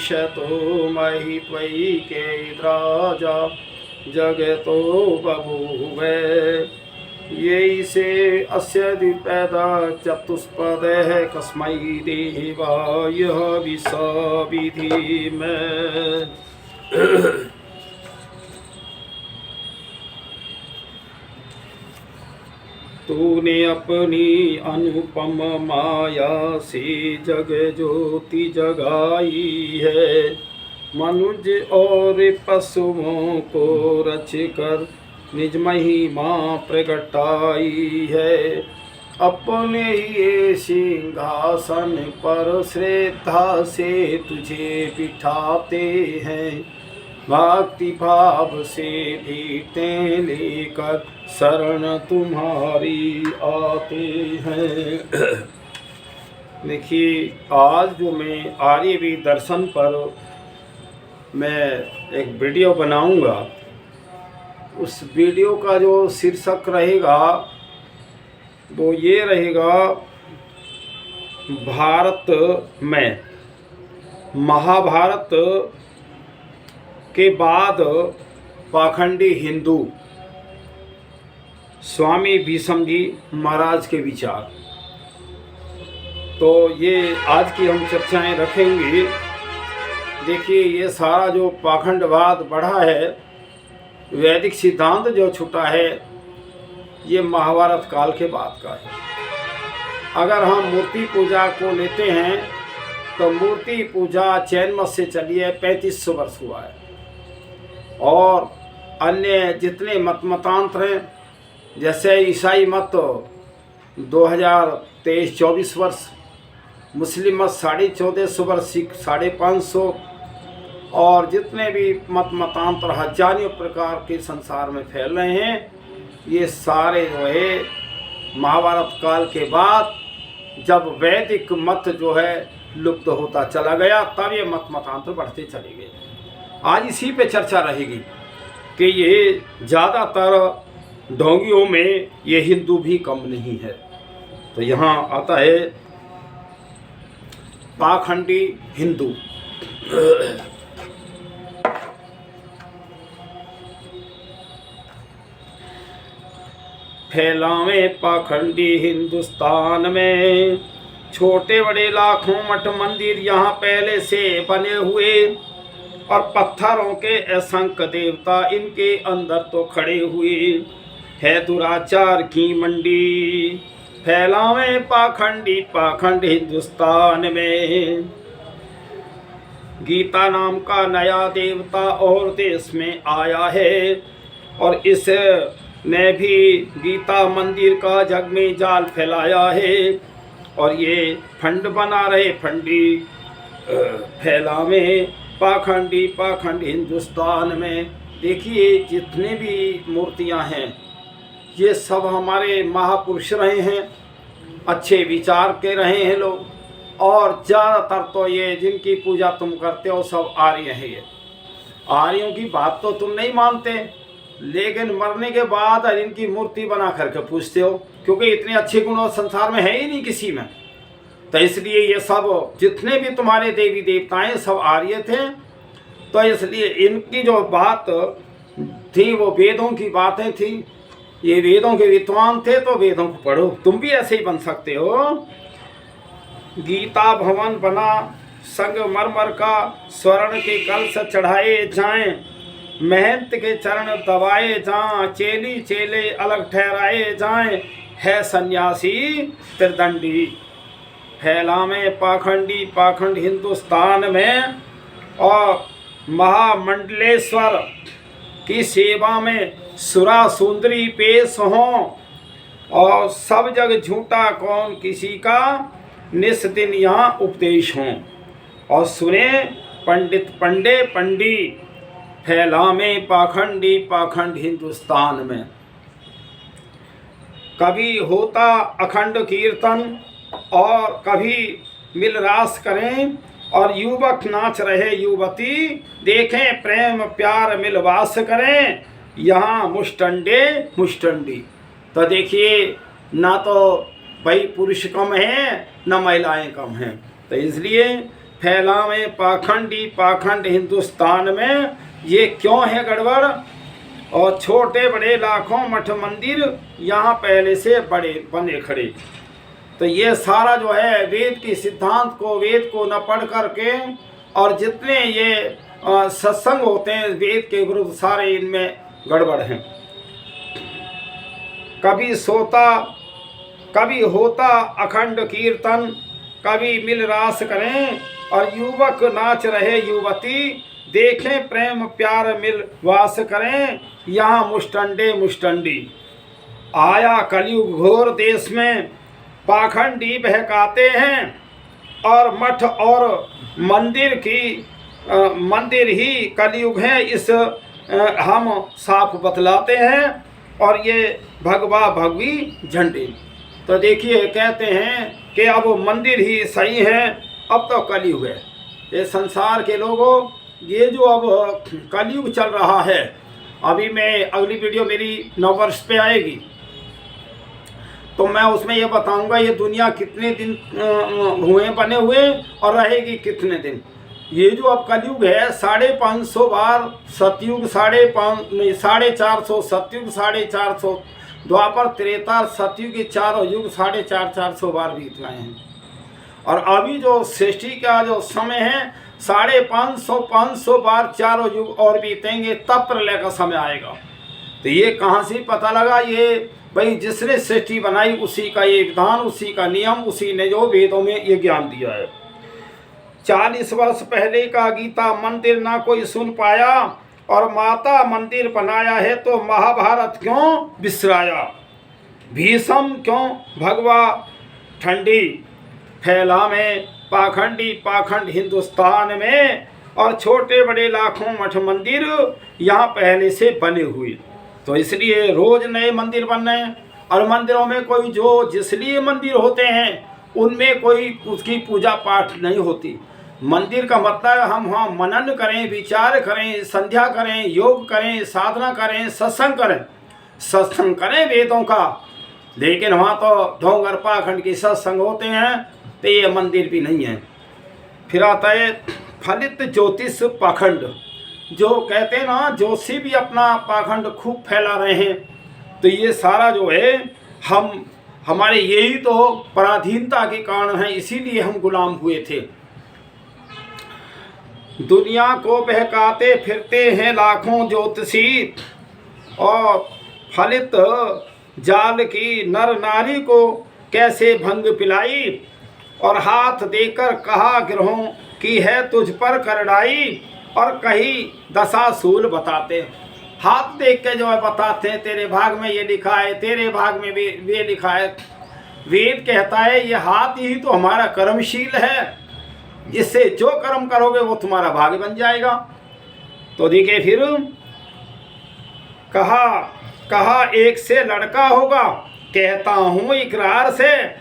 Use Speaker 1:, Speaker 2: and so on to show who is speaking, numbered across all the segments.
Speaker 1: भविष्यतो महि त्वयि केद्राजा जगतो बभूवे। ये से अस्य द्विपदा चतुष्पदः कस्मै देवाय विधि में। तूने अपनी अनुपम माया से जग ज्योति जगाई है, मनुज और पशुओं को रच कर निज महिमा प्रगटाई है। अपने ये सिंहासन पर श्रद्धा से तुझे बिठाते हैं, भक्ति भाव से भेंटें लेकर शरण तुम्हारी आते हैं। देखिए, आज जो मैं आर्यवीर दर्शन पर मैं एक वीडियो बनाऊंगा, उस वीडियो का जो शीर्षक रहेगा वो ये रहेगा, भारत में महाभारत के बाद पाखंडी हिंदू स्वामी भीष्म जी महाराज के विचार। तो ये आज की हम चर्चाएं रखेंगे। देखिए, ये सारा जो पाखंडवाद बढ़ा है, वैदिक सिद्धांत जो छूटा है, ये महाभारत काल के बाद का है। अगर हम मूर्ति पूजा को लेते हैं तो मूर्ति पूजा जैन मत से चली है, 3500 वर्ष हुआ है। और अन्य जितने मतांतर हैं, जैसे ईसाई मत 2023-24 वर्ष, मुस्लिम मत 1450 वर्ष, सिख 550, और जितने भी मतांतर हजारों प्रकार के संसार में फैल रहे हैं, ये सारे जो है महाभारत काल के बाद, जब वैदिक मत जो है लुप्त होता चला गया, तब ये मतांतर बढ़ते चले गए। आज इसी पे चर्चा रहेगी कि ये ज़्यादातर ढोंगियों में ये हिंदू भी कम नहीं है। तो यहाँ आता है पाखंडी हिंदू। फैलावे पाखंडी हिंदुस्तान में, छोटे बड़े लाखों मठ मंदिर यहाँ पहले से बने हुए, और पत्थरों के असंख्य देवता इनके अंदर तो खड़े हुए। है दुराचार की मंडी, फैलावे पाखंडी पाखंड हिंदुस्तान में। गीता नाम का नया देवता और देश में आया है, और इस ने भी गीता मंदिर का जग में जाल फैलाया है, और ये फंड बना रहे फंडी। फैलावे पाखंडी पाखंड हिंदुस्तान में। देखिए, जितने भी मूर्तियां हैं, ये सब हमारे महापुरुष रहे हैं, अच्छे विचार के रहे हैं लोग। और ज़्यादातर तो ये जिनकी पूजा तुम करते हो सब आर्य हैं। ये आर्यों की बात तो तुम नहीं मानते, लेकिन मरने के बाद इनकी मूर्ति बना करके पूछते हो, क्योंकि इतने अच्छे गुण संसार में है ही नहीं किसी में। तो इसलिए ये सब जितने भी तुम्हारे देवी देवताएं सब आर्य थे। तो इसलिए इनकी जो बात थी वो वेदों की बातें थी। ये वेदों के विद्वान थे, तो वेदों को पढ़ो, तुम भी ऐसे ही बन सकते हो। गीता भवन बना संगमरमर का, स्वर्ण के कलश चढ़ाए जाएं, महंत के चरण दबाए जाएं, चेली चेले अलग ठहराए जाएं, है सन्यासी त्रिदंडी। फैलावे पाखंडी पाखंड हिंदुस्तान में, और महामंडलेश्वर की सेवा में सुरा सुंदरी पेश हों, और सब जग झूठा कौन किसी का, निस दिन यहाँ उपदेश हों, और सुने पंडित पंडे पंडी। फैलावे पाखंडी पाखंड हिंदुस्तान में। कभी होता अखंड कीर्तन, और कभी मिल रास करें, और युवक नाच रहे युवती, देखें प्रेम प्यार मिलवास करें, यहाँ मुष्टंडे मुष्टंडी। तो देखिए, ना तो भाई पुरुष कम हैं, ना महिलाएं कम हैं। तो इसलिए फैलावे पाखंडी पाखंड हिंदुस्तान में। ये क्यों है गड़बड़? और छोटे बड़े लाखों मठ मंदिर यहाँ पहले से बड़े बने खड़े। तो ये सारा जो है वेद के सिद्धांत को, वेद को न पढ़ करके, और जितने ये सत्संग होते हैं वेद के विरुद्ध, सारे इनमें गड़बड़ हैं। कभी सोता कभी होता अखंड कीर्तन, कभी मिल रास करें और युवक नाच रहे युवती, देखें प्रेम प्यार मिल वास करें, यहाँ मुष्टंडे मुष्टंडी। आया कलयुग घोर देश में, पाखंडी बहकाते हैं, और मठ और मंदिर ही कलयुग है, इस हम साफ बतलाते हैं। और ये भगवा भगवी झंडे। तो देखिए कहते हैं कि अब मंदिर ही सही है, अब तो कलयुग है। ये संसार के लोगों, ये जो अब कलयुग चल रहा है, अभी मैं अगली वीडियो मेरी 9 वर्ष पे आएगी, तो मैं उसमें ये बताऊंगा ये दुनिया कितने दिन हुए बने हुए और रहेगी कितने दिन। ये जो अब कलयुग है, 550 बार सतयुग, 450 सतयुग, 450 द्वापर, त्रेता, सतयुग के चारों युग 450 बार बीत गए हैं। और अभी जो सृष्टि का जो समय है, 550 बार चारों युग और बीतेंगे, तब प्रलय का समय आएगा। तो ये कहाँ से पता लगा? ये भाई जिसने सृष्टि बनाई उसी का ये विधान, उसी का नियम, उसी ने जो वेदों में ये ज्ञान दिया है। 40 वर्ष पहले का गीता मंदिर ना कोई सुन पाया, और माता मंदिर बनाया है तो महाभारत क्यों बिसराया, भीषम क्यों भगवा ठंडी, फैलावे पाखंडी पाखंड हिंदुस्तान में, और छोटे बड़े लाखों मठ मंदिर यहाँ पहले से बने हुए। तो इसलिए रोज नए मंदिर बन रहे हैं, और मंदिरों में कोई जो जिसलिए मंदिर होते हैं उनमें कोई उसकी पूजा पाठ नहीं होती। मंदिर का मतलब हम वहाँ मनन करें, विचार करें, संध्या करें, योग करें, साधना करें, सत्संग करें वेदों का। लेकिन वहाँ तो ढोंगर पाखंड के सत्संग होते हैं, तो ये मंदिर भी नहीं है। फिर आता है फलित ज्योतिष पाखंड, जो कहते हैं ना जोशी भी अपना पाखंड खूब फैला रहे हैं। तो ये सारा जो है हमारे यही तो पराधीनता के कारण है, इसीलिए हम गुलाम हुए थे। दुनिया को बहकाते फिरते हैं लाखों ज्योतिषी, और फलित जाल की नर नारी को कैसे भंग पिलाई, और हाथ देकर कहा ग्रहों की है तुझ पर करड़ाई, और कहीं दशासूल बताते, हाथ देख के जो है बताते हैं तेरे भाग में ये लिखा है, तेरे भाग में भी ये लिखा है। वेद कहता है ये हाथ ही तो हमारा कर्मशील है, इससे जो कर्म करोगे वो तुम्हारा भाग्य बन जाएगा। तो देखिए फिर कहा एक से लड़का होगा, कहता हूँ इकरार से,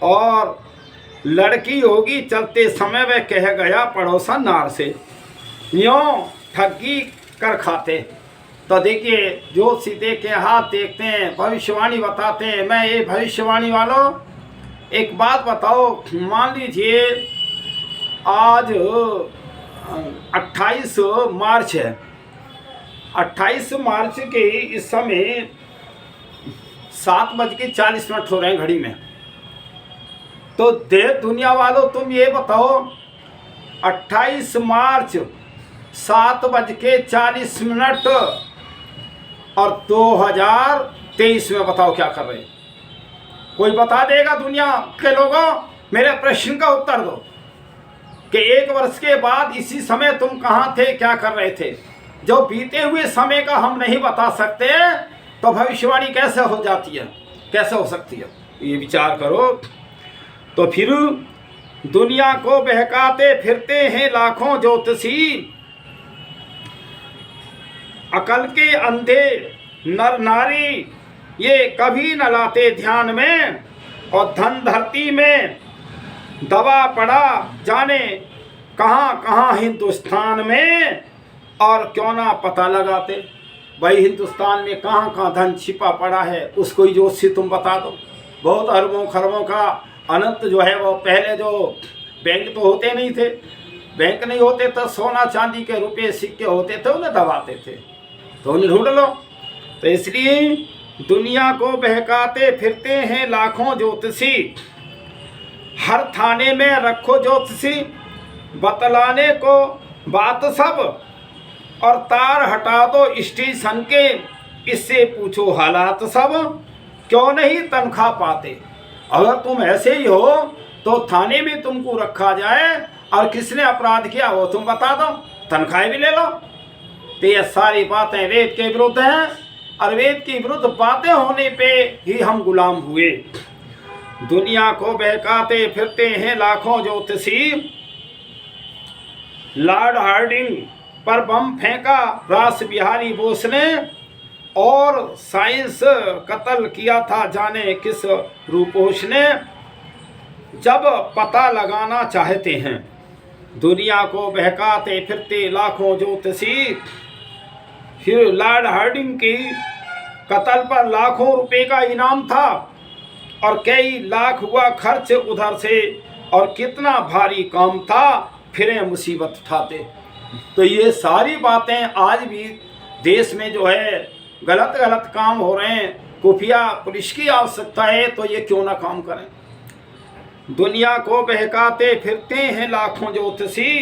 Speaker 1: और लड़की होगी चलते समय वह कह गया पड़ोसन नार से, यूँ ठगी कर खाते। तो देखिए जो सीधे के हाथ देखते हैं, भविष्यवाणी बताते हैं। मैं ये भविष्यवाणी वालों एक बात बताओ, मान लीजिए आज 28 मार्च है, 28 मार्च के इस समय 7:40 हो रहे हैं घड़ी में। तो देश दुनिया वालों तुम ये बताओ 28 मार्च 7:40 और 2023 में बताओ क्या कर रहे हैं? कोई बता देगा दुनिया के लोगों? मेरे प्रश्न का उत्तर दो कि 1 वर्ष के बाद इसी समय तुम कहाँ थे, क्या कर रहे थे? जो बीते हुए समय का हम नहीं बता सकते तो भविष्यवाणी कैसे हो जाती है, कैसे हो सकती है? ये विचार करो। तो फिर दुनिया को बहकाते फिरते हैं लाखों ज्योतिषी, अकल के अंधे नर नारी ये कभी न लाते ध्यान में, और धन धरती में दबा पड़ा जाने कहाँ कहाँ हिंदुस्तान में, और क्यों ना पता लगाते। भाई हिंदुस्तान में कहाँ कहाँ धन छिपा पड़ा है उसको ही जोशी तुम बता दो। बहुत अरबों खरबों का अनंत जो है वो पहले जो बैंक तो होते नहीं थे, बैंक नहीं होते तो सोना चांदी के रुपये सिक्के होते थे, उन्हें दबाते थे, तो उन्हें ढूंढ लो। तो इसलिए दुनिया को बहकाते फिरते हैं लाखों ज्योतिषी, हर थाने में रखो ज्योतिषी, बतलाने को बात सब, और तार हटा दो स्टेशन के, इससे पूछो हालात सब, क्यों नहीं तनख्वाह पाते। अगर तुम ऐसे ही हो तो थाने में तुमको रखा जाए और किसने अपराध किया वो तुम बता दो, तनख्वाह भी ले लो। तो ये सारी बातें वेद के विरुद्ध हैं, और वेद की विरुद्ध बातें होने पे ही हम गुलाम हुए। दुनिया को बहकाते फिरते हैं लाखों ज्योतिषी, लॉर्ड हार्डिंग पर बम फेंका रास बिहारी बोस ने, और साइंस कत्ल किया था जाने किस रूपोश ने। जब पता लगाना चाहते हैं दुनिया को बहकाते फिरते लाखों ज्योतिषी, फिर लॉर्ड हार्डिंग की कत्ल पर लाखों रुपए का इनाम था, और कई लाख हुआ खर्च उधर से, और कितना भारी काम था, फिर मुसीबत उठाते। तो ये सारी बातें आज भी देश में जो है गलत गलत काम हो रहे हैं, खुफिया पुलिस की आवश्यकता है तो ये क्यों ना काम करें। दुनिया को बहकाते फिरते हैं लाखों ज्योतिषी,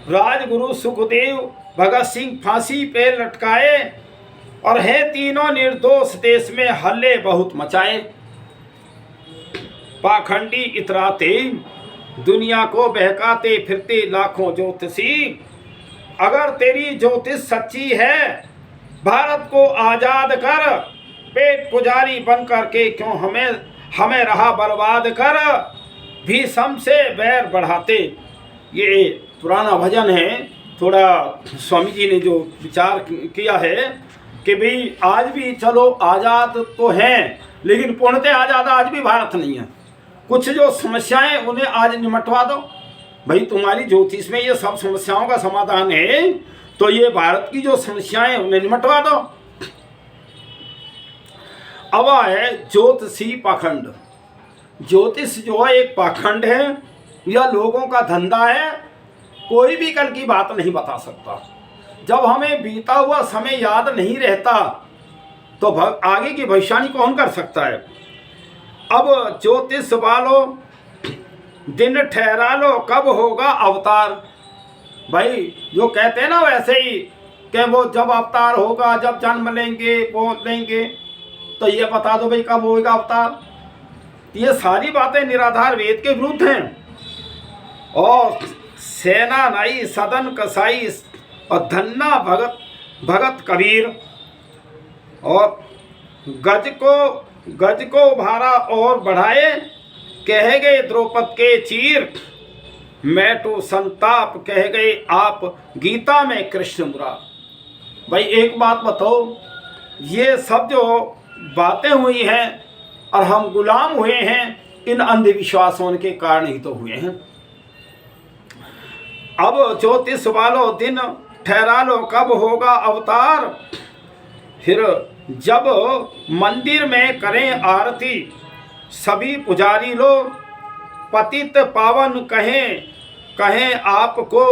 Speaker 1: राजगुरु सुखदेव भगत सिंह फांसी पे लटकाए, और है तीनों निर्दोष देश में हल्ले बहुत मचाए। पाखंडी इतराते दुनिया को बहकाते फिरते लाखों ज्योतिषी, अगर तेरी ज्योतिष सच्ची है भारत को आजाद कर, पेट पुजारी बन करके क्यों हमें रहा बर्बाद कर, भीषम से बैर बढ़ाते। ये पुराना भजन है, थोड़ा स्वामी जी ने जो विचार किया है कि भाई आज भी चलो आज़ाद तो हैं, लेकिन पूर्णतः आज़ाद आज भी भारत नहीं है। कुछ जो समस्याएं उन्हें आज निमटवा दो। भाई तुम्हारी ज्योतिष में ये सब समस्याओं का समाधान है, तो ये भारत की जो समस्याएं उन्हें निमटवा दो। अब है ज्योतिषी पाखंड। ज्योतिष जो है एक पाखंड है, यह लोगों का धंधा है, कोई भी कल की बात नहीं बता सकता। जब हमें बीता हुआ समय याद नहीं रहता तो आगे की भविष्यवाणी कौन कर सकता है। अब ज्योतिष वालों दिन ठहरा लो कब होगा अवतार। भाई जो कहते हैं ना वैसे ही कि वो जब अवतार होगा, जब जन्म लेंगे वो लेंगे, तो ये बता दो भाई कब होगा अवतार। ये सारी बातें निराधार वेद के विरुद्ध हैं। और सेना नाई सदन कसाई और धन्ना भगत कबीर, और गज को भारा और बढ़ाए, कह गए द्रौपद के चीर, मैटू संताप कह गए आप गीता में कृष्ण मुरार। भाई एक बात बताओ, ये सब जो बातें हुई हैं और हम गुलाम हुए हैं, इन अंधविश्वासों के कारण ही तो हुए हैं। अब ज्योतिष वालों दिन ठहरा लो कब होगा अवतार, फिर जब मंदिर में करें आरती सभी पुजारी लोग, पतित पावन कहें आपको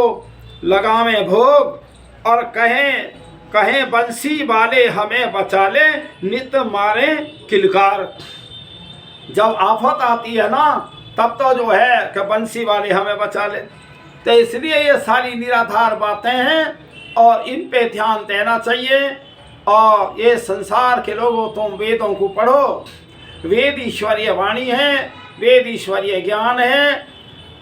Speaker 1: लगावें भोग, और कहें बंसी वाले हमें बचा ले नित मारे किलकार। जब आफत आती है ना तब तो जो है कि बंसी वाले हमें बचा ले। तो इसलिए ये सारी निराधार बातें हैं और इन पे ध्यान देना चाहिए। और ये संसार के लोगों तुम वेदों को पढ़ो, वेद ईश्वरीय वाणी है, वेद ईश्वरीय ज्ञान है,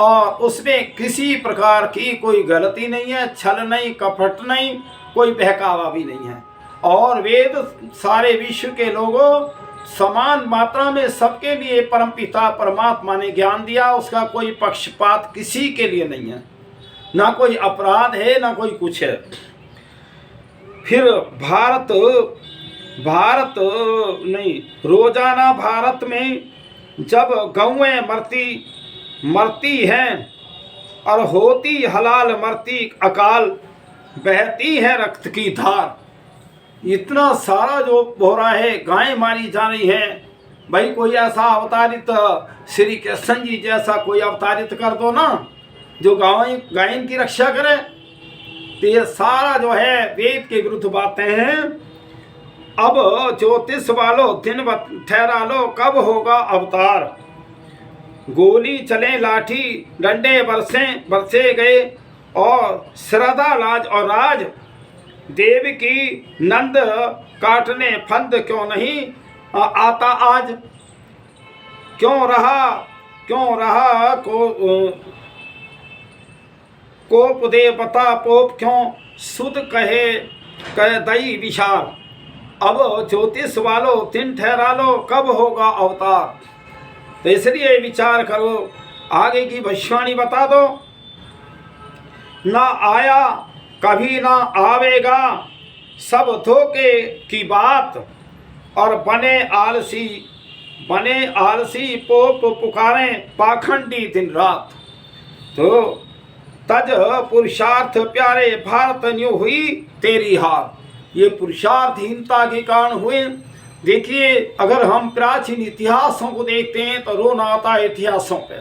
Speaker 1: और उसमें किसी प्रकार की कोई गलती नहीं है, छल नहीं, कपट नहीं, कोई बहकावा भी नहीं है। और वेद सारे विश्व के लोगों समान मात्रा में सबके लिए परमपिता परमात्मा ने ज्ञान दिया, उसका कोई पक्षपात किसी के लिए नहीं है, ना कोई अपराध है ना कोई कुछ है। फिर भारत नहीं, रोजाना भारत में जब गौएं मरती हैं और होती हलाल मरती अकाल, बहती है रक्त की धार। इतना सारा जो हो रहा है, गायें मारी जा रही हैं, भाई कोई ऐसा अवतारित श्री कृष्ण जी जैसा कोई अवतारित कर दो ना, जो गायन की रक्षा करे। तो ये सारा जो है वेद के विरुद्ध बातें हैं। अब ज्योतिष वालों दिन ठहरा लो, कब होगा अवतार। गोली चले लाठी डंडे बरसे गए, और श्रद्धा लाज और राज देव की नंद काटने फंद क्यों नहीं आता आज। क्यों रहा कोप दे बता पोप क्यों सुध कहे दई विशाल। अब ज्योतिष वालों दिन ठहरा लो, कब होगा अवतार। तो इसलिए विचार करो, आगे की भविष्यवाणी बता दो। ना आया कभी ना आवेगा, सब धोखे की बात, और बने आलसी पोप पुकारें पाखंडी दिन रात। तो तज पुरुषार्थ प्यारे भारत न्यू हुई तेरी हार। ये पुरुषार्थहीनता के कारण हुए। देखिए, अगर हम प्राचीन इतिहासों को देखते हैं तो रोना आता है इतिहासों पे।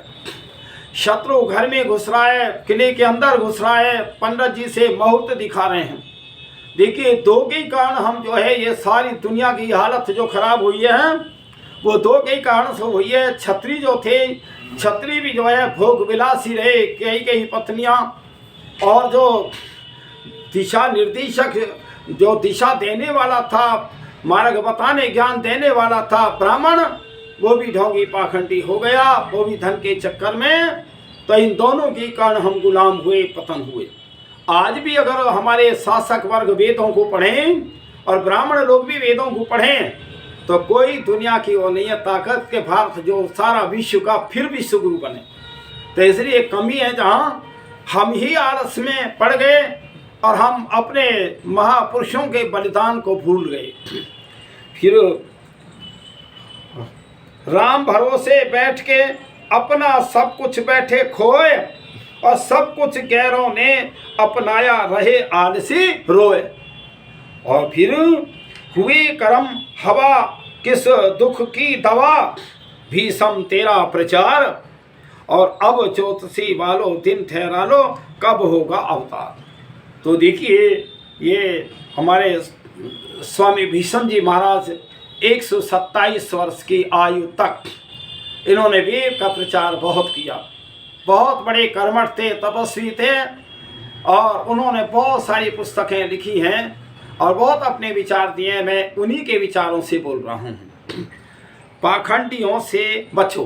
Speaker 1: शत्रु घर में घुस रहा है, किले के अंदर घुस रहा है, पंडित जी से मुहूर्त दिखा रहे हैं। देखिए, दो के कारण हम जो है ये सारी दुनिया की हालत जो खराब हुई है, वो दो के कारण से हुई है। छत्री जो थे, छत्री भी जो है भोग विलासी रहे, कई पत्नियां, और जो दिशा निर्देशक, जो दिशा देने वाला था, मार्ग बताने ज्ञान देने वाला था ब्राह्मण, वो भी ढोंगी पाखंडी हो गया, वो भी धन के चक्कर में। तो इन दोनों के कारण हम गुलाम हुए, पतन हुए। आज भी अगर हमारे शासक वर्ग वेदों को पढ़ें और ब्राह्मण लोग भी वेदों को पढ़ें, तो कोई दुनिया की वो नहीं है ताकत के भारत जो सारा विश्व का फिर भी सुगुरु बने। तो इसलिए एक कमी है जहाँ हम ही आलस में पड़ गए और हम अपने महापुरुषों के बलिदान को भूल गए। फिर राम भरोसे बैठ के अपना सब कुछ बैठे खोए, और सब कुछ गैरों ने अपनाया रहे आलसी रोए। और फिर हुए करम हवा किस दुख की दवा, भीषम तेरा प्रचार। और अब ज्योतिषी वालों दिन ठहरा लो, कब होगा अवतार। तो देखिए, ये हमारे स्वामी भीष्म जी महाराज 127 वर्ष की आयु तक इन्होंने वेद का प्रचार बहुत किया। बहुत बड़े कर्मठ थे, तपस्वी थे, और उन्होंने बहुत सारी पुस्तकें लिखी हैं और बहुत अपने विचार दिए हैं। मैं उन्हीं के विचारों से बोल रहा हूँ। पाखंडियों से बचो।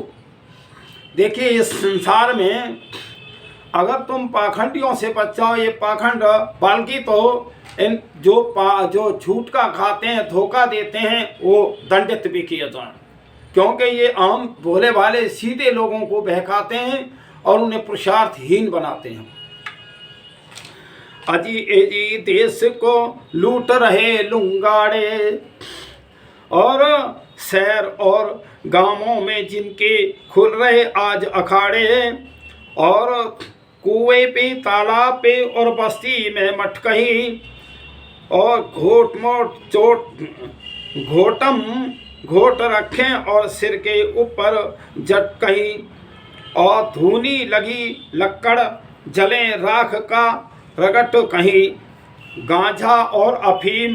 Speaker 1: देखिए, इस संसार में अगर तुम पाखंडियों से बच जाओ, ये पाखंड बल्कि तो इन जो झूठ का खाते हैं, धोखा देते हैं, वो दंडित भी किए जाएं, क्योंकि ये आम भोले भाले सीधे लोगों को बहकाते हैं और उन्हें पुरुषार्थहीन बनाते हैं। अजी एजी देश को लूट रहे लुंगाड़े, और शहर और गांवों में जिनके खुल रहे आज अखाड़े, और कुएं पे तालाब पे और बस्ती में मटकही, और घोट रखें और सिर के ऊपर जटकही, और धूनी लगी लक्कड़ जले राख का रगट कहीं, गांजा और अफीम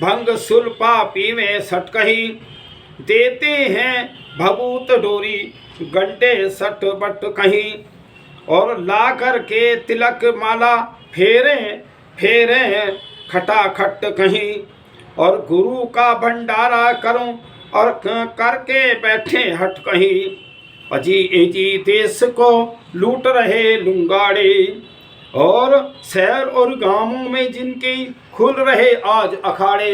Speaker 1: भंग सुल्पा पीवे सटकही, देते हैं भभूत डोरी गंडे सट बट कहीं, और ला कर के तिलक माला फेरे खटाखट कहीं, और गुरु का भंडारा करूं और करके बैठे हट कहीं। अजी एजी देश को लूट रहे लुंगाड़े, और शहर और गांवों में जिनके खुल रहे आज अखाड़े।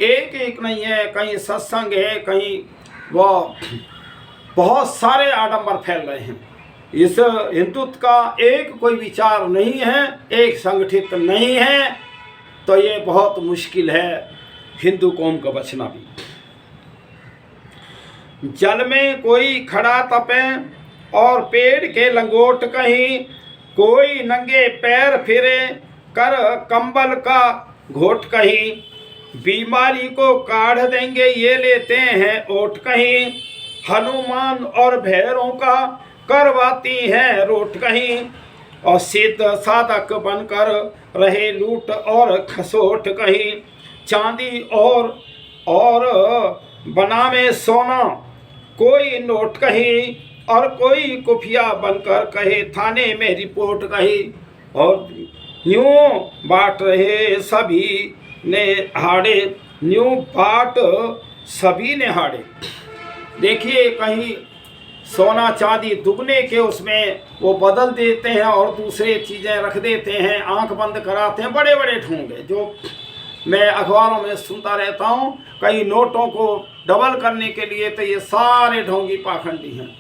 Speaker 1: एक एक नहीं है, कहीं सत्संग है, कहीं वो बहुत सारे आडंबर फैल रहे हैं। इस हिंदुत्व का एक कोई विचार नहीं है, एक संगठित नहीं है, तो ये बहुत मुश्किल है हिंदू कौम का बचना भी। जल में कोई खड़ा तपे और पेड़ के लंगोट कहीं, कोई नंगे पैर फिरे कर कंबल का घोट कहीं, बीमारी को काढ़ देंगे ये लेते हैं ओट कहीं, हनुमान और भैरों का करवाती हैं रोट कहीं, और सिद्ध साधक बनकर रहे लूट और खसोट कहीं, चांदी और बनावे सोना कोई नोट कहीं, और कोई कुफिया बनकर कहे थाने में रिपोर्ट कही, और यूं बांट रहे सभी ने हाड़े, यूं बाट सभी ने हाड़े। देखिए कहीं सोना चांदी दुगने के उसमें वो बदल देते हैं और दूसरे चीज़ें रख देते हैं, आंख बंद कराते हैं, बड़े बड़े ढोंगे जो मैं अखबारों में सुनता रहता हूँ। कई नोटों को डबल करने के लिए तो ये सारे ढोंगी पाखंडी हैं।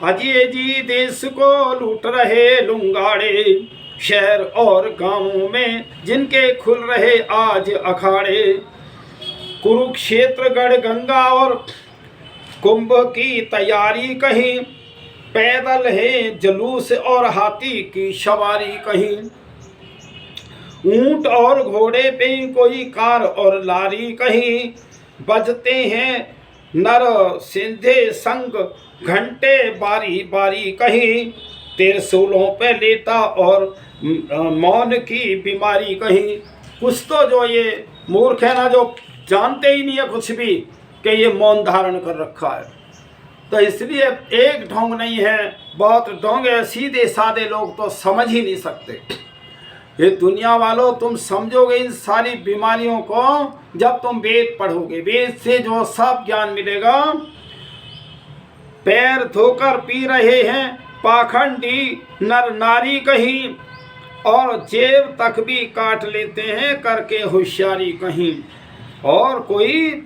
Speaker 1: अजय जी देश को लूट रहे लुंगाड़े, शहर और गांवों में जिनके खुल रहे आज अखाड़े, कुरुक्षेत्र गढ़ गंगा और कुंभ की तैयारी कहीं, पैदल है जुलूस और हाथी की सवारी कहीं, ऊंट और घोड़े पे कोई कार और लारी कहीं, बजते हैं नर सिंधे संग घंटे बारी बारी कहीं, त्रिशूलों पे लेता और मौन की बीमारी कहीं। कुछ तो जो ये मूर्ख है ना, जो जानते ही नहीं है कुछ भी कि ये मौन धारण कर रखा है, तो इसलिए एक ढोंग नहीं है, बहुत ढोंग है। सीधे साधे लोग तो समझ ही नहीं सकते। ये दुनिया वालों, तुम समझोगे इन सारी बीमारियों को जब तुम वेद पढ़ोगे। वेद से जो सब ज्ञान मिलेगा। पैर धोकर पी रहे हैं पाखंडी नर नारी कहीं, और जेब तक भी काट लेते हैं करके होशियारी कहीं, और कोई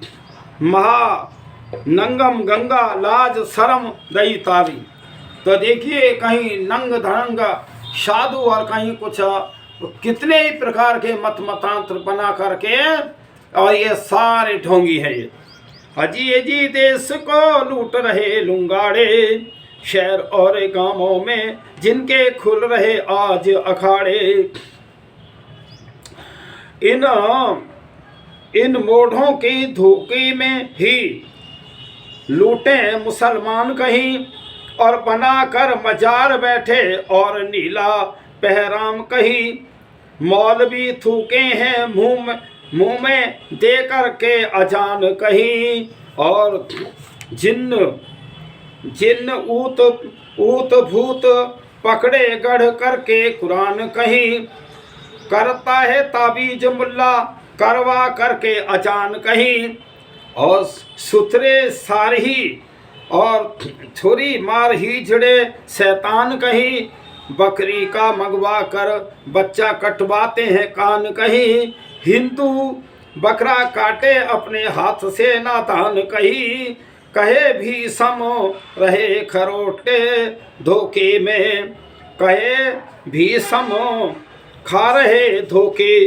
Speaker 1: महा नंगम गंगा लाज शर्म दई तारी। तो देखिए कहीं नंग धड़ंग साधु और कहीं कुछ कितने ही प्रकार के मत मतांत्र बना करके, और ये सारे ढोंगी है। ये अजी जी देश को लूट रहे लुंगाड़े, शहर और गांवों में जिनके खुल रहे आज अखाड़े, इन मोढ़ों के धोखे में ही लूटे मुसलमान कहीं, और बनाकर मजार बैठे और नीला पहराम कहीं, मौलवी थूके हैं मुंह में दे कर के अजान कहीं, और जिन ऊत भूत पकड़े गढ़ करके कुरान कहीं, करता है ताबीज मुल्ला करवा करके अजान कहीं, और सुथरे सारही और छुरी मार ही जड़े शैतान कहीं, बकरी का मंगवा कर बच्चा कटवाते हैं कान कहीं, हिंदू बकरा काटे अपने हाथ से नादान कहीं, कहे भी सम रहे खरोटे धोखे में, कहे भी सम खा रहे धोखे।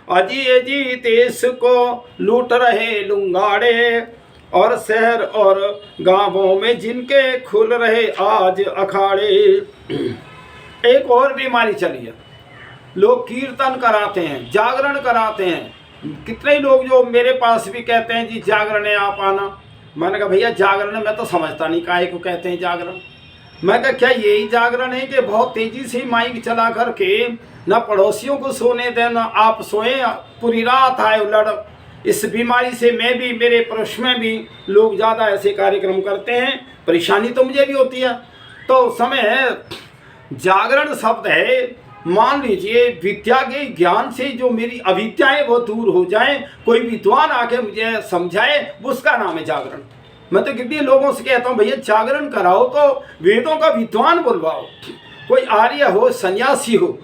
Speaker 1: अजी देश को लूट रहे लुंगाड़े, और शहर और गांवों में जिनके खुल रहे आज अखाड़े। एक और बीमारी चली है, लोग कीर्तन कराते हैं, जागरण कराते हैं। कितने लोग जो मेरे पास भी कहते हैं जी जागरण है आप आना। मैंने कहा भैया जागरण मैं तो समझता नहीं काहे को कहते हैं जागरण। मैं कहा क्या यही जागरण है कि बहुत तेजी से माइक चला करके न पड़ोसियों को सोने देना, आप सोए पूरी रात आए उलट। इस बीमारी से मैं भी, मेरे पड़ोस में भी लोग ज़्यादा ऐसे कार्यक्रम करते हैं, परेशानी तो मुझे भी होती है। तो उस समय जागरण शब्द है, मान लीजिए विद्या के ज्ञान से जो मेरी अविद्याएं वो दूर हो जाएं, कोई विद्वान आके मुझे समझाए, उसका नाम है जागरण। मैं तो कितने लोगों से कहता हूँ भैया जागरण कराओ तो वेदों का विद्वान बुलवाओ, कोई आर्य हो, सन्यासी हो,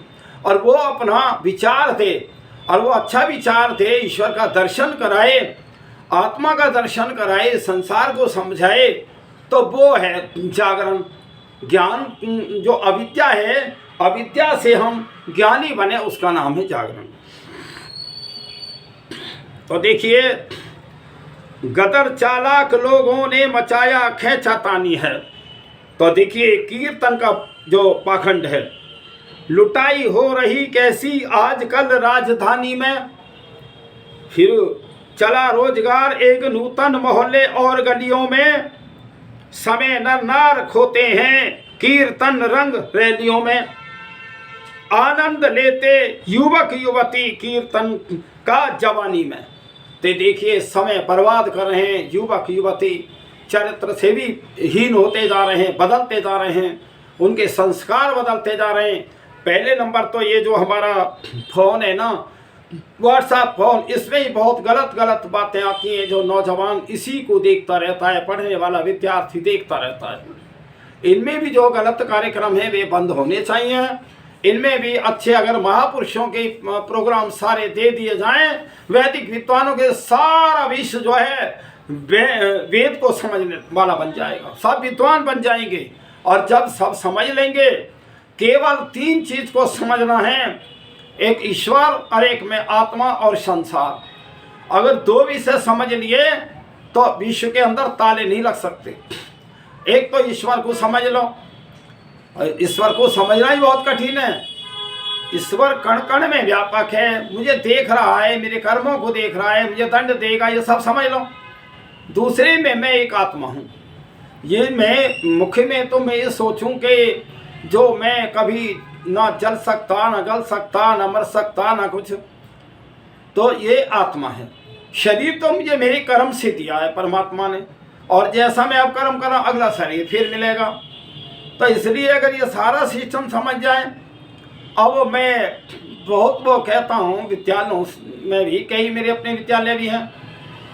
Speaker 1: और वो अपना विचार दे, और वो अच्छा विचार दे, ईश्वर का दर्शन कराए, आत्मा का दर्शन कराए, संसार को समझाए, तो वो है जागरण। ज्ञान जो अविद्या है, अविद्या से हम ज्ञानी बने, उसका नाम है जागरण। तो देखिए गदर चालाक लोगों ने मचाया खैंचातानी है। तो देखिए कीर्तन का जो पाखंड है, लुटाई हो रही कैसी आजकल राजधानी में। फिर चला रोजगार एक नूतन मोहल्ले और गलियों में, समय नर नार खोते हैं कीर्तन रंग रैलियों में। आनंद लेते युवक युवती कीर्तन का जवानी में। तो देखिए समय बर्बाद कर रहे हैं युवक युवती, चरित्र से भी हीन होते जा रहे हैं, बदलते जा रहे हैं, उनके संस्कार बदलते जा रहे हैं। पहले नंबर तो ये जो हमारा फ़ोन है ना, व्हाट्सएप फ़ोन, इसमें ही बहुत गलत गलत बातें आती हैं जो नौजवान इसी को देखता रहता है, पढ़ने वाला विद्यार्थी देखता रहता है। इनमें भी जो गलत कार्यक्रम है वे बंद होने चाहिए। इनमें भी अच्छे अगर महापुरुषों के प्रोग्राम सारे दे दिए जाएं, वैदिक विद्वानों के सारा विश्व जो है वेद को समझने वाला बन जाएगा, सब विद्वान बन जाएंगे। और जब सब समझ लेंगे, केवल 3 चीज को समझना है, एक ईश्वर और एक में आत्मा और संसार। अगर 2 विषय समझ लिए तो विश्व के अंदर ताले नहीं लग सकते। एक तो ईश्वर को समझ लो, ईश्वर को समझना ही बहुत कठिन है। ईश्वर कण कण में व्यापक है, मुझे देख रहा है, मेरे कर्मों को देख रहा है, मुझे दंड देगा, ये सब समझ लो। दूसरे में मैं एक आत्मा हूँ। ये मैं मुख्य में तो मैं ये सोचूं कि जो मैं कभी ना जल सकता, ना गल सकता, ना मर सकता, ना कुछ, तो ये आत्मा है। शरीर तो मुझे मेरे कर्म से दिया है परमात्मा ने, और जैसा मैं अब कर्म कर रहा हूँ अगला शरीर फिर मिलेगा। तो इसलिए अगर ये सारा सिस्टम समझ जाए, अब मैं बहुत वो कहता हूँ विद्यालयों में भी, कई मेरे अपने विद्यालय भी हैं,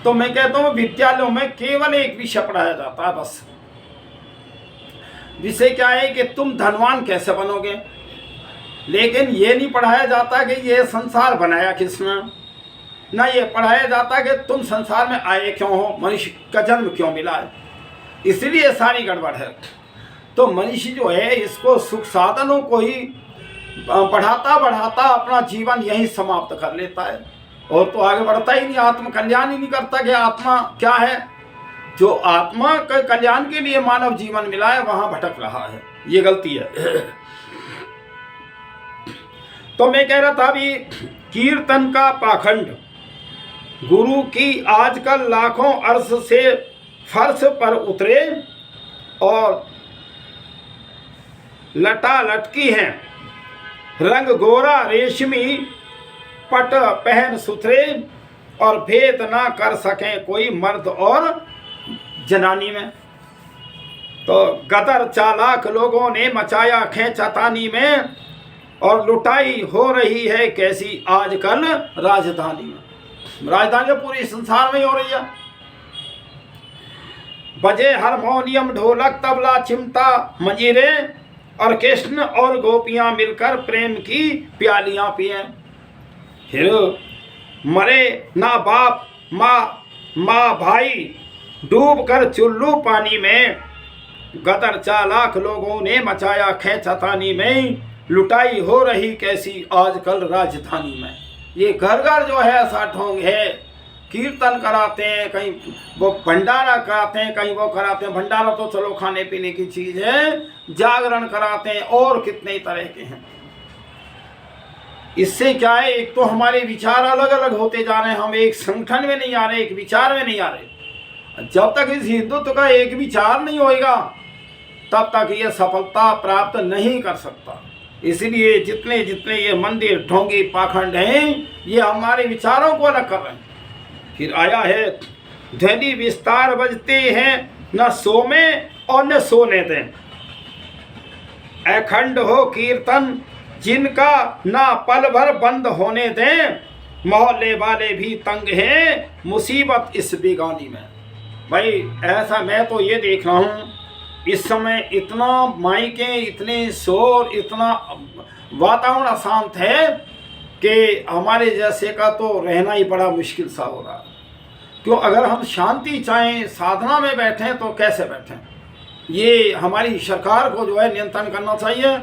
Speaker 1: तो मैं कहता हूँ विद्यालयों में केवल एक विषय पढ़ाया जाता है बस। विषय क्या है कि तुम धनवान कैसे बनोगे, लेकिन ये नहीं पढ़ाया जाता कि ये संसार बनाया किसने, ना ये पढ़ाया जाता कि तुम संसार में आए क्यों हो, मनुष्य का जन्म क्यों मिला है। इसलिए सारी गड़बड़ है। तो मनुष्य जो है इसको सुख साधनों को ही बढ़ाता बढ़ाता अपना जीवन यही समाप्त कर लेता है, और तो आगे बढ़ता ही नहीं, आत्म कल्याण ही नहीं करता। कि आत्मा क्या है, जो आत्मा के कल्याण के लिए मानव जीवन मिला है वहां भटक रहा है, ये गलती है। तो मैं कह रहा था अभी, कीर्तन का पाखंड गुरु की आजकल लाखों अर्श से फर्श पर उतरे, और लटा लटकी हैं रंग गोरा रेशमी पट पहन सुथरे, और भेद ना कर सकें कोई मर्द और जनानी में। तो गदर चालाक लोगों ने मचाया खेचातानी में, और लुटाई हो रही है कैसी आजकल राजधानी में। राजधानी पूरी संसार में हो रही है। बजे हारमोनियम ढोलक तबला चिमटा मंजीरे, और कृष्ण और गोपियां मिलकर प्रेम की प्यालियां पिए। फिर मरे ना बाप माँ भाई डूब कर चुल्लू पानी में, गदर चालाक लोगों ने मचाया खेचातानी में, लुटाई हो रही कैसी आजकल राजधानी में। ये घर घर जो है ऐसा ढोंग है, कीर्तन कराते हैं, कहीं वो भंडारा कराते हैं, कहीं वो कराते हैं। भंडारा तो चलो खाने पीने की चीज़ है, जागरण कराते हैं, और कितने तरह के हैं। इससे क्या है, एक तो हमारे विचार अलग अलग होते जा रहे हैं, हम एक संगठन में नहीं आ रहे, एक विचार में नहीं आ रहे। जब तक इस हिंदुत्व का एक विचार नहीं होएगा तब तक ये सफलता प्राप्त नहीं कर सकता। इसलिए जितने जितने ये मंदिर ढोंगी पाखंड हैं, ये हमारे विचारों को अलग कर रहे हैं। फिर आया है, ध्वनि विस्तार बजते हैं न सो में और न सोने दें, अखंड हो कीर्तन जिनका ना पल भर बंद होने दें, मोहल्ले वाले भी तंग हैं मुसीबत इस बेगानी में। भाई ऐसा मैं तो ये देख रहा हूँ, इस समय इतना माइकें, इतने शोर, इतना वातावरण अशांत है कि हमारे जैसे का तो रहना ही बड़ा मुश्किल सा हो रहा है। क्यों, अगर हम शांति चाहें, साधना में बैठें तो कैसे बैठें। ये हमारी सरकार को जो है नियंत्रण करना चाहिए।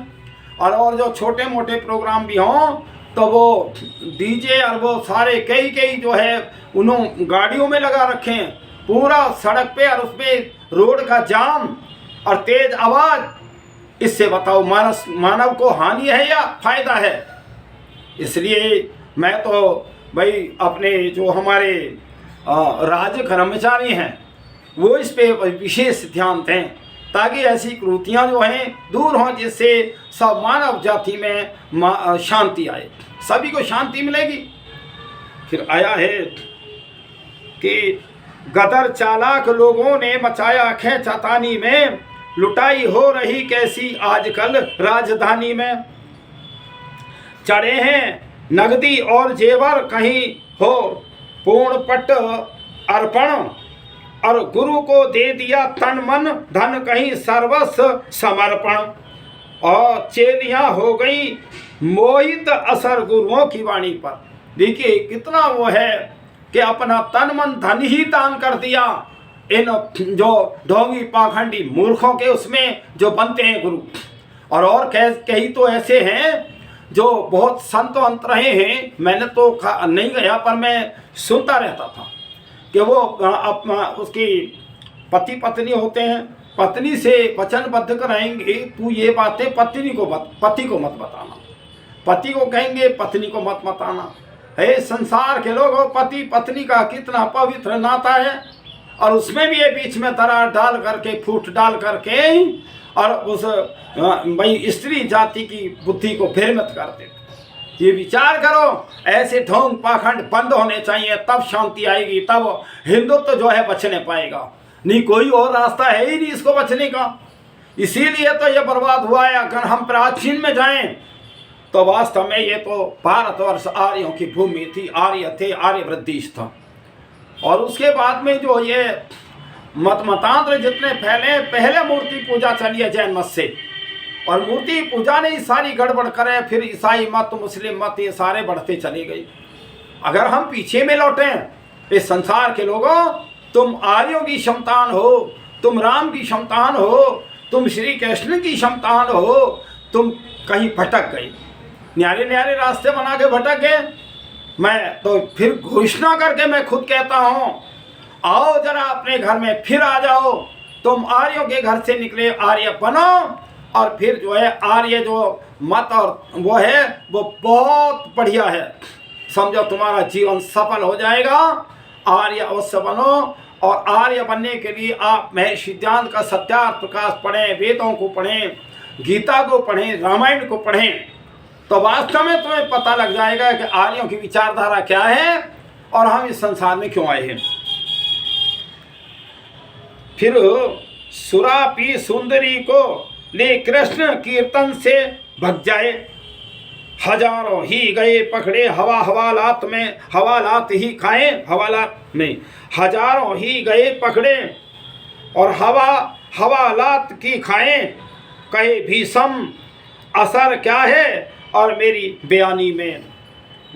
Speaker 1: और जो छोटे मोटे प्रोग्राम भी हों तो वो डीजे और वो सारे कई जो है उन्होंने गाड़ियों में लगा रखें पूरा सड़क पे, और उसमें रोड का जाम और तेज आवाज़, इससे बताओ मानव को हानि है या फायदा है? इसलिए मैं तो भाई अपने जो हमारे राज्य कर्मचारी हैं वो इस पे विशेष ध्यान दें, ताकि ऐसी कृतियाँ जो हैं दूर हों, जिससे सब मानव जाति में शांति आए, सभी को शांति मिलेगी। फिर आया है कि गदर चालाक लोगों ने मचाया खींचातानी में, लुटाई हो रही कैसी आजकल राजधानी में। चढ़े हैं नगदी और जेवर कहीं हो पूर्ण पट अर्पण, और गुरु को दे दिया तन मन धन कहीं सर्वस्व समर्पण। और चेलियां हो गई मोहित असर गुरुओं की वाणी पर। देखिए कितना वो है कि अपना तन मन धन ही दान कर दिया इन जो ढोंगी पाखंडी मूर्खों के उसमें जो बनते हैं गुरु। और कई तो ऐसे हैं जो बहुत संत अंत रहे हैं, मैंने तो नहीं गया पर मैं सुनता रहता था कि वो उसकी पति पत्नी होते हैं, पत्नी से वचनबद्ध कराएंगे तू ये बातें पति को मत बताना, पति को कहेंगे पत्नी को मत बताना। है संसार के लोगों, पति पत्नी का कितना पवित्र नाता है, और उसमें भी ये बीच में दरार डाल करके फूट डाल करके और उस भाई स्त्री जाति की बुद्धि को भ्रमित कर देते। ये विचार करो, ऐसे ढोंग पाखंड बंद होने चाहिए, तब शांति आएगी, तब हिंदुत्व जो है बचने पाएगा। नहीं कोई और रास्ता है ही नहीं इसको बचने का। इसीलिए तो ये बर्बाद हुआ है। अगर हम प्राचीन में जाएं तो वास्तव में ये तो भारतवर्ष आर्यों की भूमि थी, आर्य थे, आर्य वृद्धिश था। और उसके बाद में जो ये मतांतर जितने फैले, पहले मूर्ति पूजा चली है जैन मत से, और मूर्ति पूजा ने सारी गड़बड़ करे, फिर ईसाई मत, मुस्लिम मत, ये सारे बढ़ते चले गए। अगर हम पीछे में लौटें, इस संसार के लोगों, तुम आर्यों की संतान हो, तुम राम की संतान हो, तुम श्री कृष्ण की संतान हो, तुम कहीं भटक गए, न्यारे न्यारे रास्ते बना के भटक गए। मैं तो फिर घोषणा करके मैं खुद कहता हूँ, आओ जरा अपने घर में फिर आ जाओ, तुम आर्यों के घर से निकले आर्य बनो, और फिर जो है आर्य जो मत और वो है वो बहुत बढ़िया है, समझो तुम्हारा जीवन सफल हो जाएगा। आर्य अवश्य बनो, और आर्य बनने के लिए आप महर्षि सिद्धांत का सत्यार्थ प्रकाश पढ़ें, वेदों को पढ़ें, गीता को पढ़ें, रामायण को पढ़ें, तो वास्तव में तुम्हें पता लग जाएगा कि आर्यों की विचारधारा क्या है और हम इस संसार में क्यों आए हैं। फिर सुरा पी सुंदरी को ले कृष्ण कीर्तन से भग जाए, हजारों ही गए पकड़े हवालात ही खाए, हवालात नहीं, हजारों ही गए पकड़े और हवालात की खाए, कहे भीषम असर क्या है और मेरी बयानी में।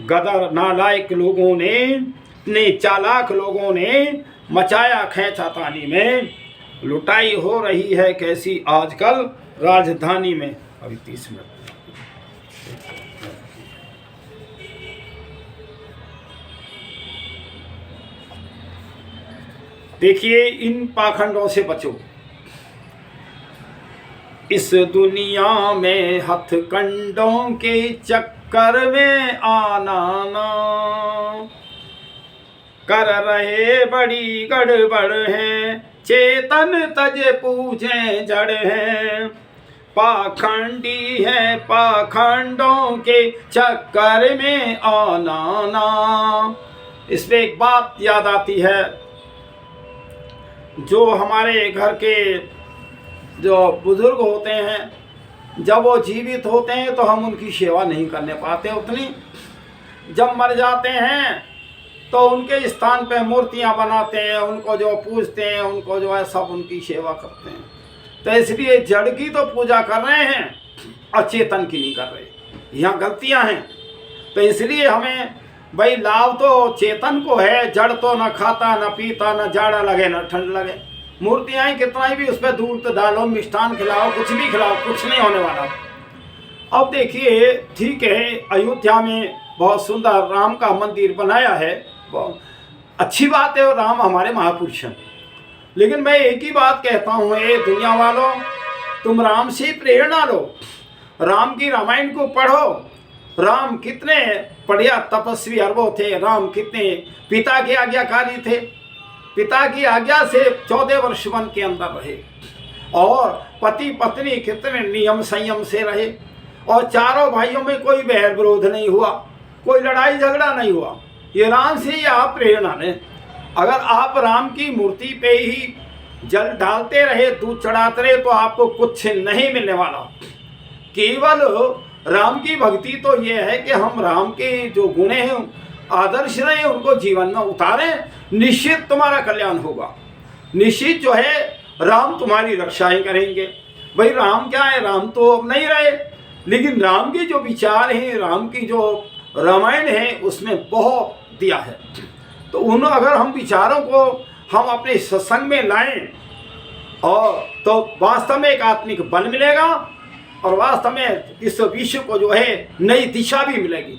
Speaker 1: गदर नालायक लोगों ने चालाक लोगों ने मचाया खींचातानी में, लुटाई हो रही है कैसी आजकल राजधानी में। अभी 30 मिनट। देखिए इन पाखंडों से बचो। इस दुनिया में हथकंडों के चक्कर में आना ना, कर रहे बड़ी गड़बड़ है, चेतन तजे पूछे जड़ है, पाखंडी है पाखंडों के चक्कर में आना ना। इसमें एक बात याद आती है, जो हमारे घर के जो बुजुर्ग होते हैं, जब वो जीवित होते हैं तो हम उनकी सेवा नहीं करने पाते उतनी, जब मर जाते हैं तो उनके स्थान पे मूर्तियां बनाते हैं, उनको जो पूजते हैं, उनको जो है सब उनकी सेवा करते हैं। तो इसलिए जड़ की तो पूजा कर रहे हैं और चेतन की नहीं कर रहे, यहाँ गलतियां हैं। तो इसलिए हमें भाई लाभ तो चेतन को है, जड़ तो न खाता न पीता, न जाड़ा लगे न ठंड लगे। मूर्तियाँ ही कितना ही भी उस पर दूध डालो, मिष्ठान खिलाओ, कुछ भी खिलाओ, कुछ नहीं होने वाला। अब देखिए ठीक है, अयोध्या में बहुत सुंदर राम का मंदिर बनाया है, बहुत अच्छी बात है, और राम हमारे महापुरुष हैं। लेकिन मैं एक ही बात कहता हूँ, ये दुनिया वालों, तुम राम से प्रेरणा लो, राम की रामायण को पढ़ो। राम कितने बढ़िया तपस्वी अरबों थे, राम कितने पिता के आज्ञाकारी थे, पिता की आज्ञा से 14 वर्ष वन के अंदर रहे, और पति पत्नी कितने नियम संयम से रहे, और चारों भाइयों में कोई बैर विरोध नहीं हुआ, कोई लड़ाई झगड़ा नहीं हुआ। ये राम से ही आप प्रेरणा लें। अगर आप राम की मूर्ति पे ही जल डालते रहे, दूध चढ़ाते रहे, तो आपको कुछ नहीं मिलने वाला। केवल राम की भक्ति तो ये है कि हम राम के जो गुण हैं, आदर्श रहे, उनको जीवन में उतारें, निश्चित तुम्हारा कल्याण होगा। निश्चित जो है राम तुम्हारी रक्षाएं करेंगे। भाई राम क्या है, राम तो अब नहीं रहे, लेकिन राम के जो विचार हैं, राम की जो रामायण है, उसमें बहुत दिया है। तो उन अगर हम विचारों को हम अपने सत्संग में लाएं, और तो वास्तव में एक आत्मिक बल मिलेगा, और वास्तव में इस विश्व को जो है नई दिशा भी मिलेगी।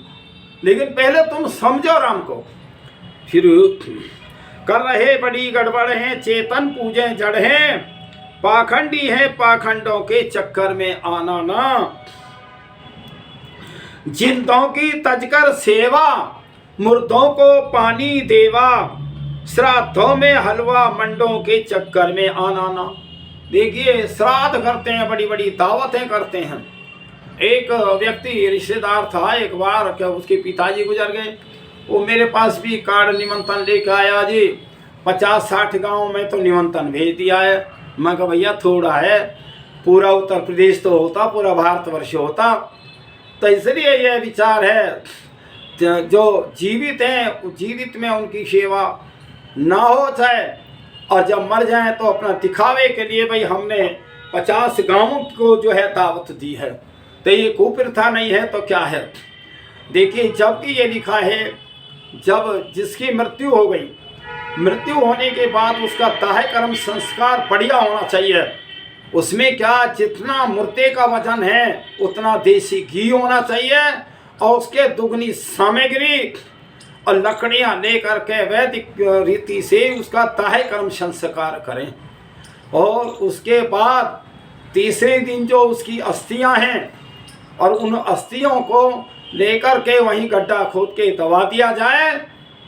Speaker 1: लेकिन पहले तुम समझो राम को। फिर कर रहे बड़ी गड़बड़ है, चेतन पूजे जड़ है, पाखंडी है पाखंडों के चक्कर में आना ना। जिंदों की तजकर सेवा, मुर्दों को पानी देवा, श्राद्धों में हलवा मंडों के चक्कर में आना ना। देखिए श्राद्ध करते हैं, बड़ी बड़ी दावतें करते हैं। एक व्यक्ति रिश्तेदार था, एक बार क्या उसके पिताजी गुजर गए, वो मेरे पास भी कार्ड निमंत्रण लेकर आया जी, 50-60 गांव में तो निमंत्रण भेज दिया है। मैं कहा भैया थोड़ा है, पूरा उत्तर प्रदेश तो होता, पूरा भारतवर्ष होता। तो इसलिए यह विचार है, जो जीवित हैं जीवित में उनकी सेवा ना हो जाए, और जब मर जाए तो अपना दिखावे के लिए भाई हमने 50 गांवों को जो है दावत दी है, तो ये कुप्रथा नहीं है तो क्या है। देखिए जबकि ये लिखा है, जब जिसकी मृत्यु हो गई, मृत्यु होने के बाद उसका दाह कर्म संस्कार बढ़िया होना चाहिए। उसमें क्या, जितना मूर्ते का वजन है उतना देसी घी होना चाहिए, और उसके दुगनी सामग्री और लकड़ियां लेकर के वैदिक रीति से उसका दाह कर्म संस्कार करें। और उसके बाद तीसरे दिन जो उसकी अस्थियां हैं, और उन अस्थियों को लेकर के वहीं गड्ढा खोद के दबा दिया जाए।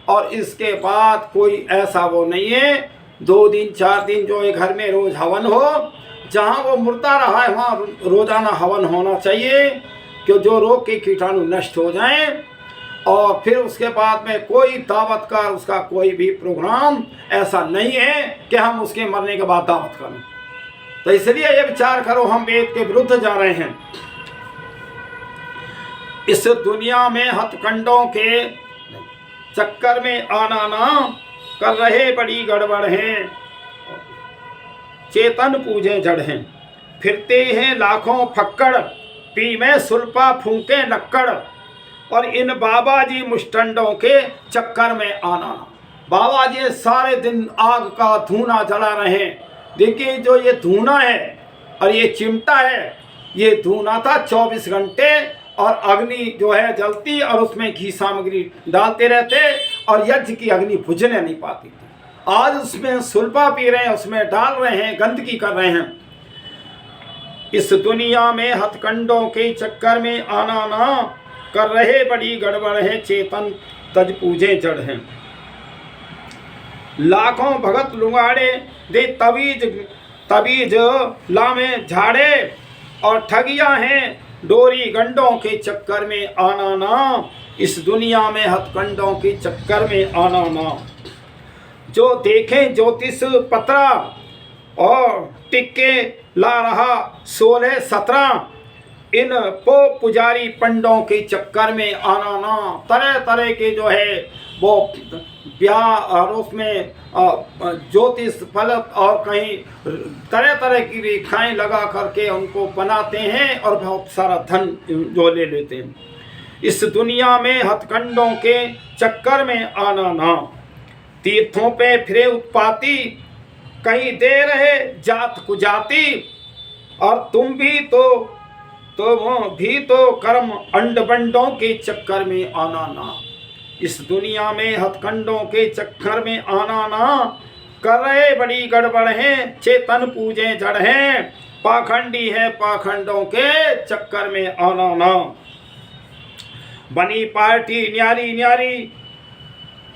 Speaker 1: और इसके बाद कोई ऐसा वो नहीं है, 2 दिन 4 दिन जो एक घर में रोज हवन हो, जहाँ वो मुर्दा रहा है वहाँ रोजाना हवन होना चाहिए, कि जो रोग के कीटाणु नष्ट हो जाएं। और फिर उसके बाद में कोई दावत का उसका कोई भी प्रोग्राम ऐसा नहीं है कि हम उसके मरने के बाद दावत करें। तो इसलिए ये विचार करो, हम वेद के विरुद्ध जा रहे हैं। इस दुनिया में हथकंडों के चक्कर में आना ना, कर रहे बड़ी गड़बड़ है, चेतन पूजे जड़ हैं। फिरते हैं लाखों फक्कड़, पी में सुल्पा फूंके लक्कड़, और इन बाबा जी मुष्टंडों के चक्कर में आना ना। बाबा जी सारे दिन आग का धूना जला रहे हैं। देखिए जो ये धूना है और ये चिमटा है, ये धूना था 24 घंटे, और अग्नि जो है जलती, और उसमें घी सामग्री डालते रहते, और यज्ञ की अग्नि बुझने नहीं पाती थी। आज उसमें सुल्पा पी रहे हैं, उसमें डाल रहे हैं, गंदगी कर रहे हैं। इस दुनिया में हथकंडों के चक्कर में आना ना, कर रहे बड़ी गड़बड़ है, चेतन तज पूजे जड़ हैं। लाखों भगत लुगाड़े दे तबीज लामे झाड़े, और ठगियां हैं डोरी गंडों के चक्कर में आना ना। इस दुनिया में हथकंडों के चक्कर में आना ना। जो देखें ज्योतिष पत्रा, और टिक्के ला रहा 16-17, इन पो पुजारी पंडों के चक्कर में आना ना। तरह तरह के जो है वो ब्याह, और उसमें ज्योतिष फलक और कहीं तरह तरह की रेखाएं लगा करके उनको बनाते हैं, और बहुत सारा धन जो ले लेते हैं। इस दुनिया में हथकंडों के चक्कर में आना ना। तीर्थों पे फिरे उत्पाती, कहीं दे रहे जात कुजाती, और तुम भी तो वो भी तो कर्म अंड बंडों के चक्कर में आना ना। इस दुनिया में हथकंडों के चक्कर में आना ना, कर रहे बड़ी गड़बड़ है, चेतन पूजे जड़ हैं। पाखंडी है, पाखंडों के चक्कर में आना ना। बनी पार्टी न्यारी न्यारी,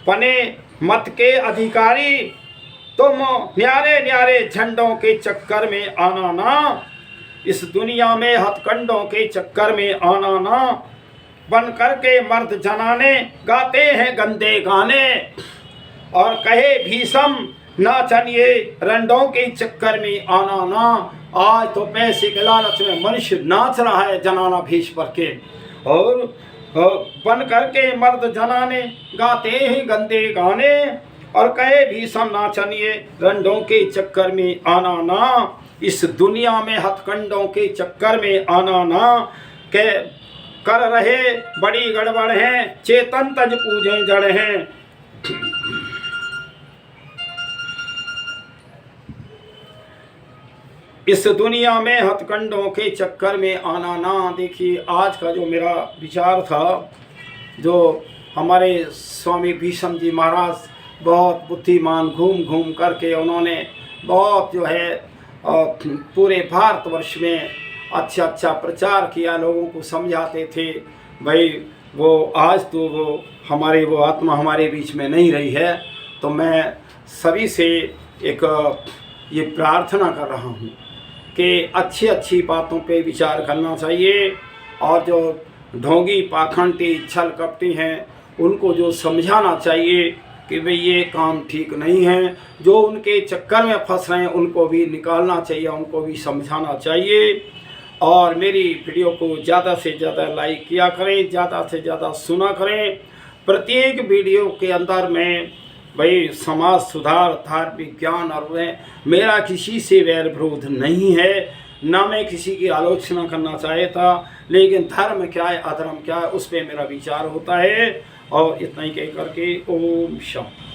Speaker 1: बने मत के अधिकारी, तुम न्यारे न्यारे झंडों के चक्कर में आना ना। इस दुनिया में हथकंडों के चक्कर में आना ना। बन करके मर्द जनाने गाते हैं गंदे गाने, और कहे भीषम ना चलिए रंडों के चक्कर में आना ना। आज तो पैसे के लालच में मनुष्य नाच रहा है जनाना भेष पर के, और बन करके मर्द जनाने गाते हैं गंदे गाने, और कहे भीषम ना चलिए रंडों के चक्कर में आना ना। इस दुनिया में हथकंडों के चक्कर में आना ना। के कर रहे बड़ी गड़बड़ है, चेतन तज पूजे जड़ हैं। इस दुनिया में हथकंडों के चक्कर में आना ना। देखिए आज का जो मेरा विचार था, जो हमारे स्वामी भीष्म जी महाराज बहुत बुद्धिमान, घूम घूम करके उन्होंने बहुत जो है पूरे भारतवर्ष में अच्छा प्रचार किया, लोगों को समझाते थे। भाई वो आज तो वो आत्मा हमारे बीच में नहीं रही है, तो मैं सभी से एक ये प्रार्थना कर रहा हूँ कि अच्छी बातों पे विचार करना चाहिए, और जो ढोंगी पाखंडी छल कपटी हैं उनको जो समझाना चाहिए कि भाई ये काम ठीक नहीं है। जो उनके चक्कर में फंस रहे हैं उनको भी निकालना चाहिए, उनको भी समझाना चाहिए। और मेरी वीडियो को ज़्यादा से ज़्यादा लाइक किया करें, ज़्यादा से ज़्यादा सुना करें। प्रत्येक वीडियो के अंदर मैं भाई समाज सुधार, धार्मिक ज्ञान, और मेरा किसी से वैर विरोध नहीं है, ना मैं किसी की आलोचना करना चाहता, लेकिन धर्म क्या है अधर्म क्या है उस पर मेरा विचार होता है। और इतना ही कह करके ओम शांति।